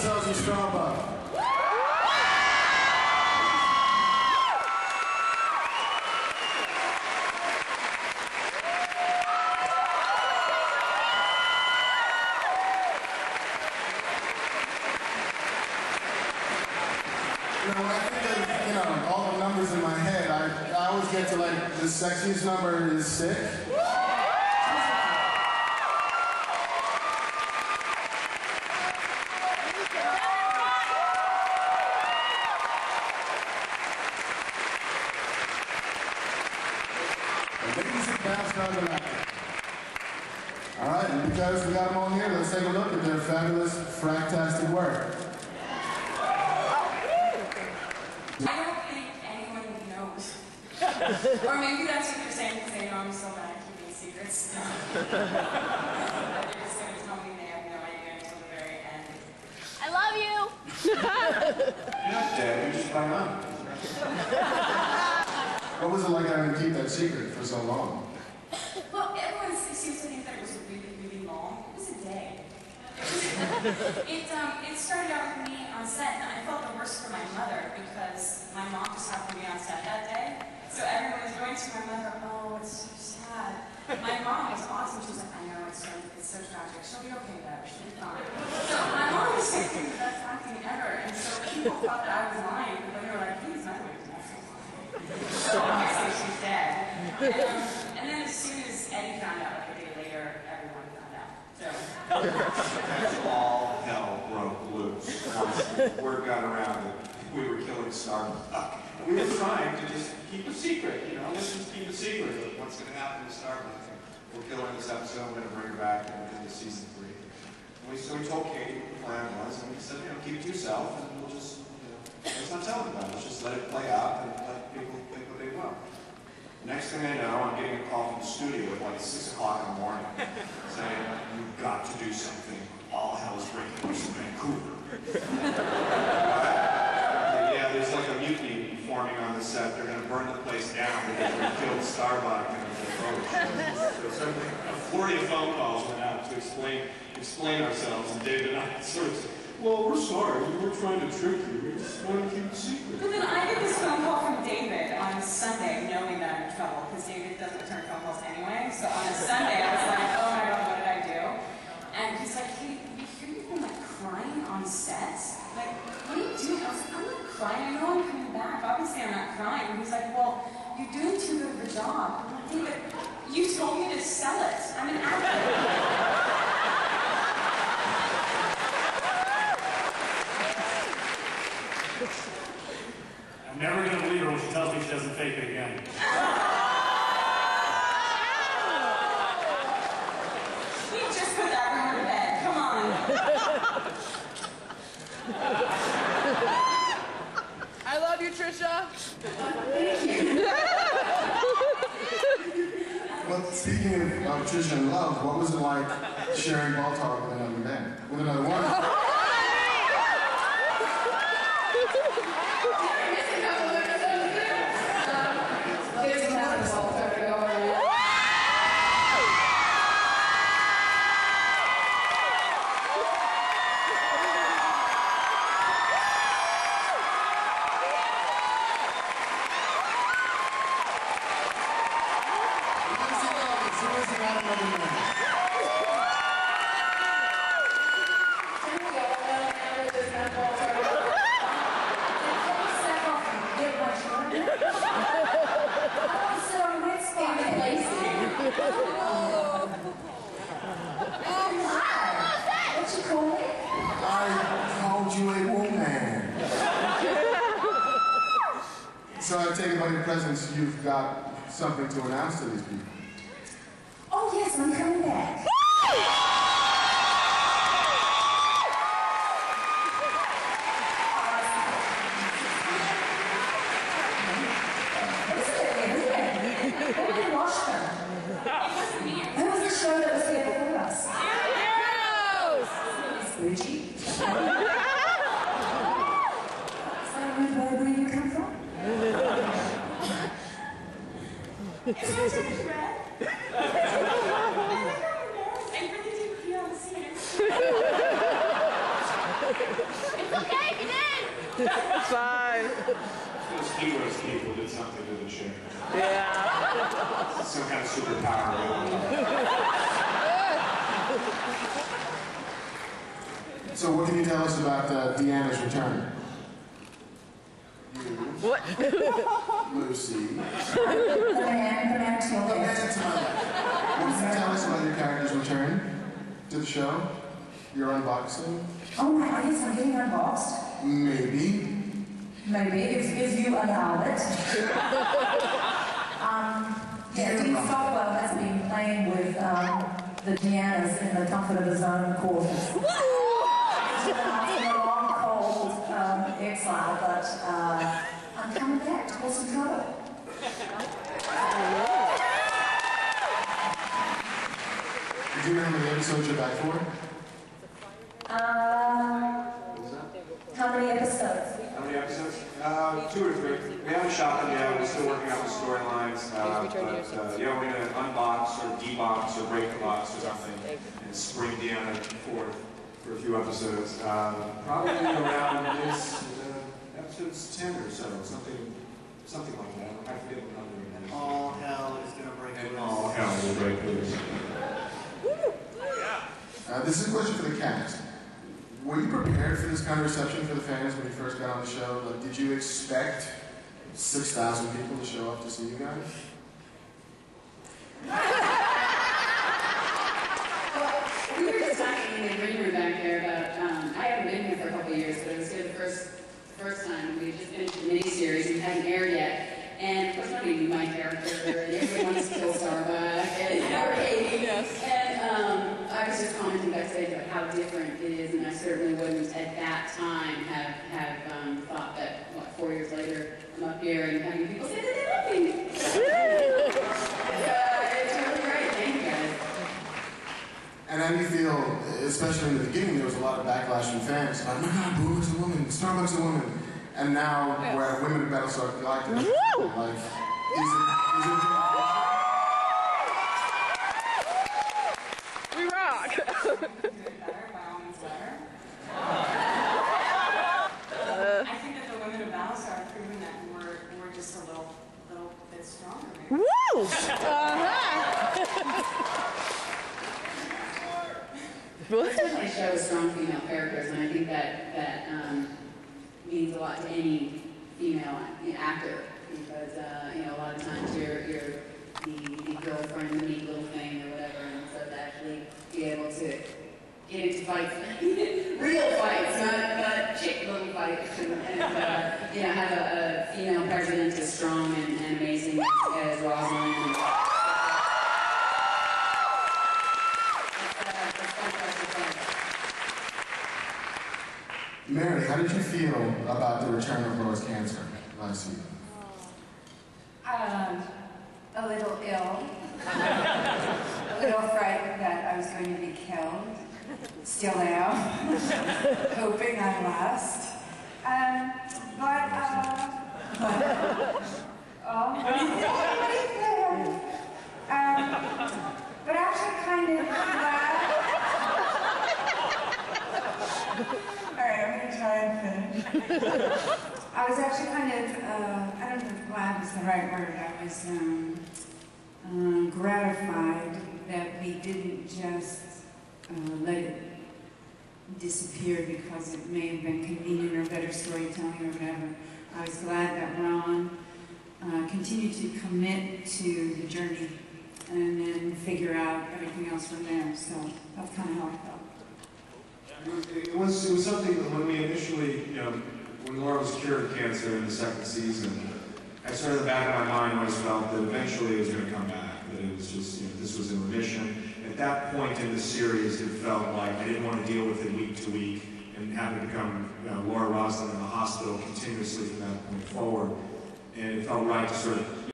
yourselves a straw buck. When I think of, all the numbers in my head, I always get to like, the sexiest number is 6. Ladies and Battlestar Galactica. Alright, and because we got them all here, let's take a look at their fabulous, fractastic work. Or maybe that's what you're saying because they know I'm so bad at keeping secrets. They're just going to tell me they have no idea until the very end. I love you! You're not dead, you're just hung up. What was it like having to keep that secret for so long? Well, everyone seems to think that it was really, really long. It was a day. It started out with me on set, and I felt the worst for my mother because my mom just happened to be on set that day. So everyone was going to my mother, oh, it's so sad. My mom was awesome. She was like, I know, it's so tragic. She'll be okay though. She'll be fine. So my mom was thinking the best acting ever, and so people thought that I was lying, but they were like, please, my mother's also lying. So obviously she's dead. And then as soon as Eddie found out, like a day later, everyone found out. So. All hell broke loose. Once word got around that we were killing Starbuck. We were trying to just keep a secret, let's just keep a secret of what's going to happen to Starbuck. We're killing this episode, we're going to bring her back into season 3. So we told Katie what the plan was, and we said, keep it to yourself, and we'll just, let's not tell anybody. Let's just let it play out and let people think what they will. Next thing I know, I'm getting a call from the studio at like 6 o'clock in the morning, saying, you've got to do something. All hell is breaking loose in Vancouver. Yeah, there's like a mutiny forming on the set. They're going to burn the place down because we killed Starbuck and his approach. So a flurry of phone calls went out to explain ourselves, and David and I sort of said, well, we're sorry. We were trying to trick you. We just wanted to keep it secret. But then I get this phone call from David on Sunday, knowing that I'm in trouble, because David doesn't return phone calls anyway. So on a Sunday, I was like, oh my God, what did I do? And he's like, hey, we hear you've been like crying on set. Like, what are you doing? I was like, I'm not crying. I know I'm coming back. Obviously, I'm not crying. And he's like, well, you're doing too good of a job. I'm like, David, you told me to sell it. I'm an actor. I'm never going to believe her when she tells me she doesn't fake it again. We just put that room to bed. Come on. I love you, Trisha. Thank you. Well, speaking of Trisha and love, what was it like sharing ball talk with another man? With another woman? So I take it by your presence, you've got something to announce to these people. Oh yes, I'm coming back. That was the show that was here before us. Richie. Is that where you come from? Is my turkey red? I really do pee on the scene. It's okay if you did. It's fine. Those heroes people did something to the chair. Yeah. Some kind of superpower. So what can you tell us about Deanna's return? What? Lucy. The man to your left. What can you tell us about your character's return to the show? Your unboxing? Oh my, I guess I'm getting unboxed. Maybe. Maybe, if you allow it. Yeah, Dean Stockwell has been playing with the Deannas in the comfort of his own quarters. It's been a long, cold exile, but I'm coming back to pull some trouble. Do you remember the episodes you're back for? How many episodes? How many episodes? 2 or 3. We haven't shot them yet. We're still working out the storylines. But yeah, we're going to unbox or debox or break the box or something and spring Deanna forth for a few episodes. Probably around this episodes 10 or so, something like that. I forget what number it is. All hell is gonna break loose. All hell will break loose. This is a question for the cast. Were you prepared for this kind of reception for the fans when you first got on the show? Like, did you expect 6,000 people to show up to see you guys? We were just talking in the green room back there about, I haven't been here for a couple of years, but it was here the first time. We had just finished the miniseries and hadn't aired yet. And of course, nobody knew my character, and everyone wanted to kill Starbuck, and Katie. Yes. And I was just commenting backstage about how different it is, and I certainly wouldn't at that time have thought that, 4 years later, I'm up here and having people say that they love me. It's really great. Thank you guys. And how do you feel, especially in the beginning, there was a lot of backlash from fans about, oh my God, Boom's a woman, Starbuck's a woman. And now we're at Women of Battlestar Galactica. Like, is it We rock. I think that the women of Battlestar have proven that we're just a little bit stronger. Woo! It's definitely a show with strong female characters, and I think that means a lot to any female actor, because a lot of times you're the girlfriend, the neat little thing or whatever, and so to actually be able to get into fights, real fights, not chick little fights, and have a female president as strong and amazing as Rosalind. Mary, how did you feel about the return of Laura's cancer last season? A little ill. A little frightened that I was going to be killed. Still am. Hoping I last. But actually kind of glad. Alright, I'm going to try and finish. I was actually kind of, I don't know if glad is the right word. I was gratified that we didn't just let it disappear because it may have been convenient or better storytelling or whatever. I was glad that Ron continued to commit to the journey and then figure out everything else from there. So that's kind of how I felt. It was something that when we initially, when Laura was cured of cancer in the second season, I sort of in the back of my mind always felt that eventually it was going to come back, that it was just, this was in remission. At that point in the series, it felt like I didn't want to deal with it week to week and have it become Laura Rosalind in the hospital continuously from that point forward. And it felt right to sort of